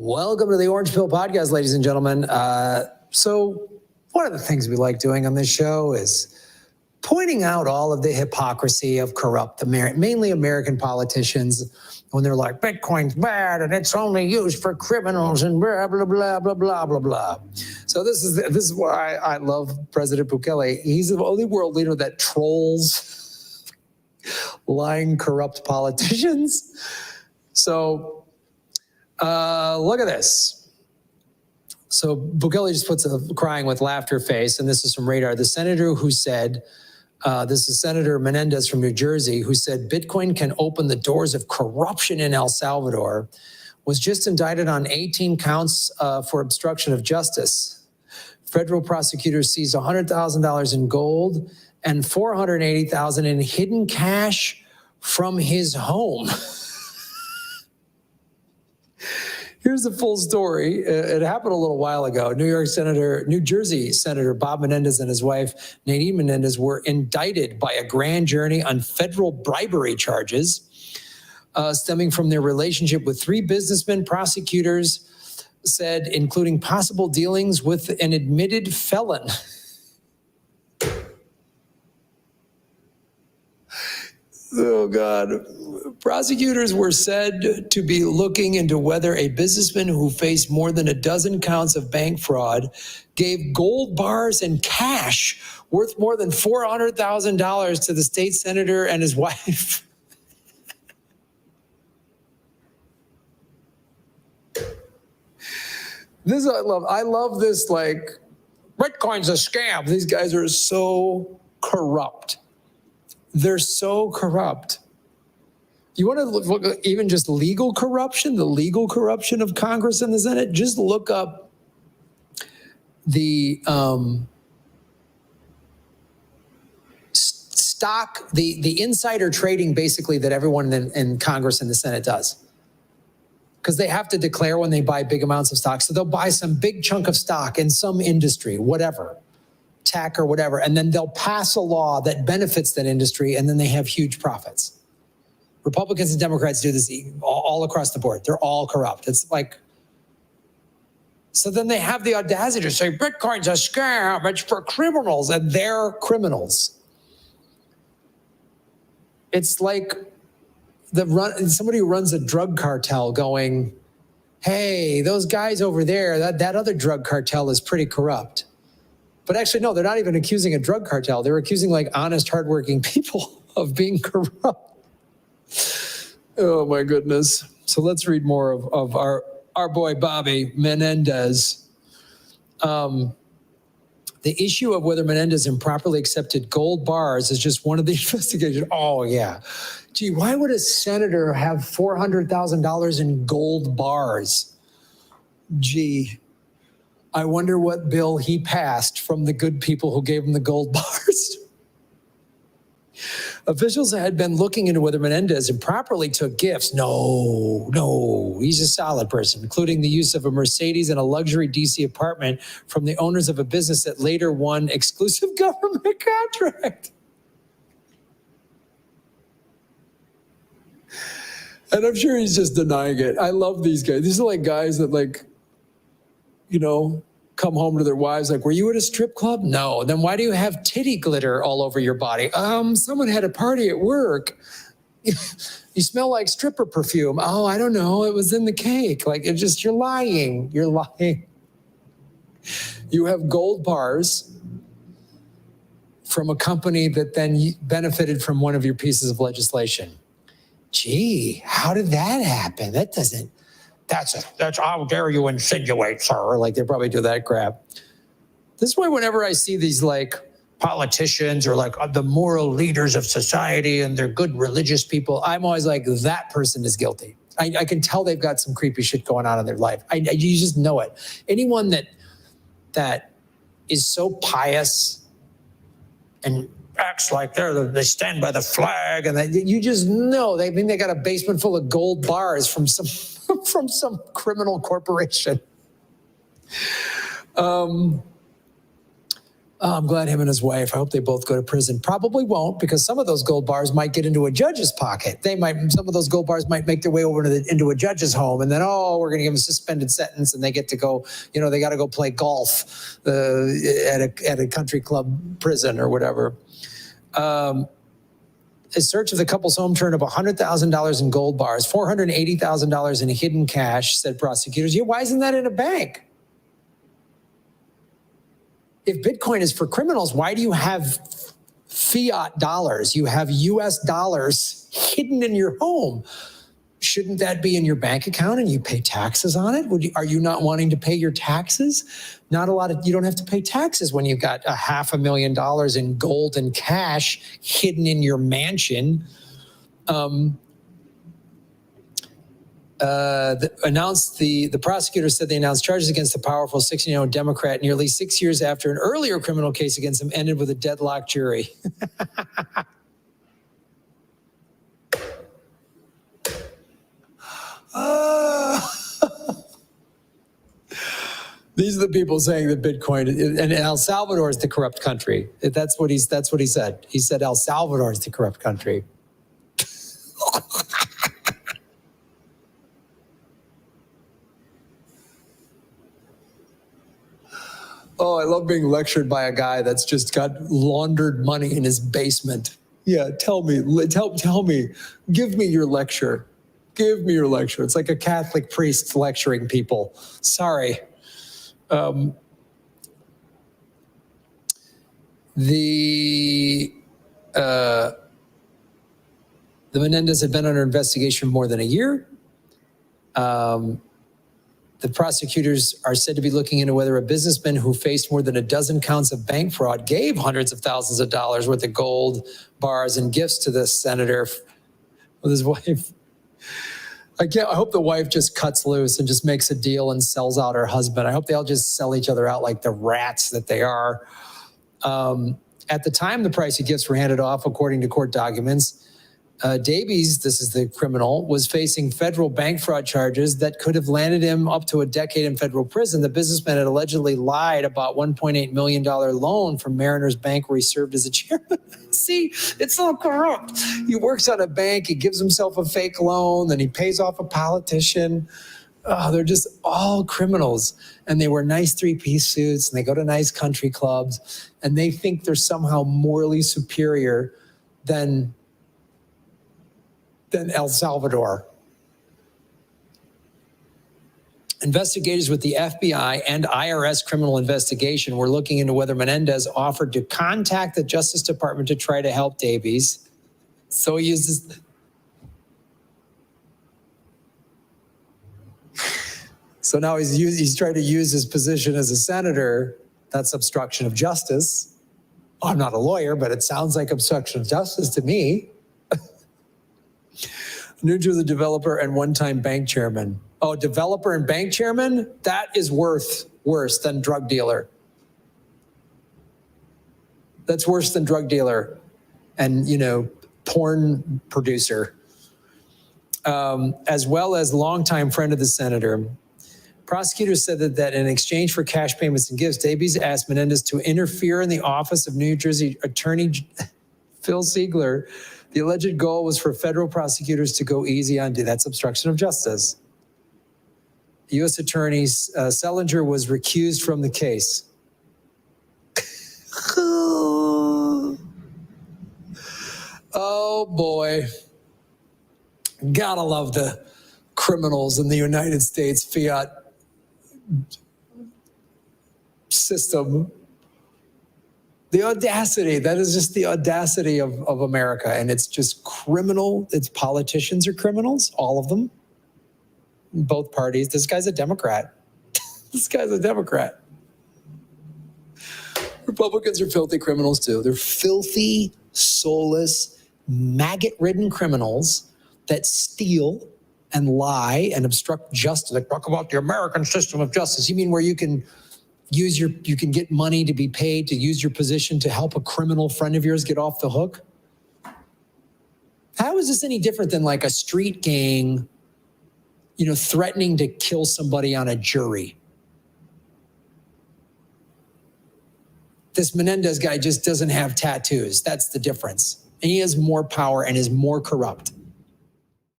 Welcome to the Orange Pill Podcast, ladies and gentlemen. So one of the things we like doing on this show is pointing out all of the hypocrisy of corrupt, mainly American politicians, when they're like, Bitcoin's bad and it's only used for criminals and blah, blah, blah, blah, blah, blah, blah. So this is why I love President Bukele. He's the only world leader that trolls lying, corrupt politicians. So look at this. So Bukele just puts a crying with laughter face, and this is from Radar. The senator who said, this is Senator Menendez from New Jersey, who said Bitcoin can open the doors of corruption in El Salvador, was just indicted on 18 counts for obstruction of justice. Federal prosecutors seized $100,000 in gold and $480,000 in hidden cash from his home. Here's the full story. It happened a little while ago. New Jersey Senator Bob Menendez and his wife, Nadine Menendez, were indicted by a grand jury on federal bribery charges stemming from their relationship with three businessmen. Prosecutors said, including possible dealings with an admitted felon. Oh, God. Prosecutors were said to be looking into whether a businessman who faced more than a dozen counts of bank fraud gave gold bars and cash worth more than $400,000 to the state senator and his wife. This I love. I love this, like, Bitcoin's a scam. These guys are so corrupt. They're so corrupt. You want to look at even just legal corruption, the legal corruption of Congress and the Senate? Just look up the stock, the insider trading, basically, that everyone in Congress and the Senate does. Because they have to declare when they buy big amounts of stock. So they'll buy some big chunk of stock in some industry, whatever, tech or whatever, and then they'll pass a law that benefits that industry, and then they have huge profits. Republicans and Democrats do this all across the board. They're all corrupt. It's like, so then they have the audacity to say, Bitcoin's a scam, it's for criminals, and they're criminals. It's like somebody who runs a drug cartel going, hey, those guys over there, that other drug cartel is pretty corrupt. But actually, no, they're not even accusing a drug cartel. They're accusing, like, honest, hardworking people of being corrupt. Oh, my goodness. So let's read more of our boy Bobby Menendez. The issue of whether Menendez improperly accepted gold bars is just one of the investigations. Oh, yeah. Gee, why would a senator have $400,000 in gold bars? Gee, I wonder what bill he passed from the good people who gave him the gold bars. Officials had been looking into whether Menendez improperly took gifts. No, he's a solid person, including the use of a Mercedes and a luxury DC apartment from the owners of a business that later won exclusive government contract. And I'm sure he's just denying it. I love these guys. These are like guys that, like, you know, come home to their wives like, were you at a strip club? No. Then why do you have titty glitter all over your body? Someone had a party at work. You smell like stripper perfume. Oh, I don't know. It was in the cake. Like, it's just, you're lying. You're lying. You have gold bars from a company that then benefited from one of your pieces of legislation. Gee, how did that happen? That's how dare you insinuate, sir? Like, they probably do that crap. This is why whenever I see these, like, politicians or, like, the moral leaders of society and they're good religious people, I'm always like, that person is guilty. I can tell they've got some creepy shit going on in their life. You just know it. Anyone that is so pious and acts like they stand by the flag, and you just know they got a basement full of gold bars from some criminal corporation. Oh, I'm glad him and his wife, I hope they both go to prison. Probably won't, because some of those gold bars might get into a judge's pocket. Some of those gold bars might make their way over into a judge's home, and then, we're going to give them a suspended sentence, and they get to go, they got to go play golf at a country club prison or whatever. A search of the couple's home turned up $100,000 in gold bars, $480,000 in hidden cash, said prosecutors. Yeah, why isn't that in a bank? If Bitcoin is for criminals, why do you have fiat dollars? You have US dollars hidden in your home. Shouldn't that be in your bank account and you pay taxes on it? Are you not wanting to pay your taxes? You don't have to pay taxes when you've got $500,000 in gold and cash hidden in your mansion. The prosecutor said they announced charges against the powerful 16-year-old Democrat nearly 6 years after an earlier criminal case against him ended with a deadlocked jury. These are the people saying that Bitcoin and El Salvador is the corrupt country. That's what he said. He said El Salvador is the corrupt country. Oh, I love being lectured by a guy that's just got laundered money in his basement. Yeah, tell me, give me your lecture. Give me your lecture. It's like a Catholic priest lecturing people. Sorry. The Menendez had been under investigation for more than a year. The prosecutors are said to be looking into whether a businessman who faced more than a dozen counts of bank fraud gave hundreds of thousands of dollars worth of gold bars and gifts to the senator with his wife. I hope the wife just cuts loose and just makes a deal and sells out her husband. I hope they all just sell each other out like the rats that they are. At the time the price of gifts were handed off, according to court documents, Davies, this is the criminal, was facing federal bank fraud charges that could have landed him up to a decade in federal prison. The businessman had allegedly lied about $1.8 million loan from Mariners Bank where he served as a chairman. See, it's all corrupt. He works at a bank, he gives himself a fake loan, then he pays off a politician. Oh, they're just all criminals. And they wear nice three-piece suits and they go to nice country clubs and they think they're somehow morally superior than El Salvador. Investigators with the FBI and IRS criminal investigation were looking into whether Menendez offered to contact the Justice Department to try to help Davies. So he uses... So now he's trying to use his position as a senator. That's obstruction of justice. I'm not a lawyer, but it sounds like obstruction of justice to me. New Jersey developer and one-time bank chairman. Oh, developer and bank chairman? That is worse than drug dealer. That's worse than drug dealer and, porn producer. As well as longtime friend of the senator. Prosecutors said that in exchange for cash payments and gifts, Davies asked Menendez to interfere in the office of New Jersey Attorney Phil Ziegler. The alleged goal was for federal prosecutors to go easy on that's obstruction of justice. The U.S. Attorney Selinger was recused from the case. Oh boy. Gotta love the criminals in the United States fiat system. The audacity, that is just the audacity of America. And it's just criminal. Its politicians are criminals, all of them. Both parties. This guy's a Democrat. This guy's a Democrat. Republicans are filthy criminals too. They're filthy, soulless, maggot-ridden criminals that steal and lie and obstruct justice. Like, talk about the American system of justice. You mean where you can get money to be paid to use your position to help a criminal friend of yours get off the hook? How is this any different than like a street gang, threatening to kill somebody on a jury? This Menendez guy just doesn't have tattoos. That's the difference. And he has more power and is more corrupt.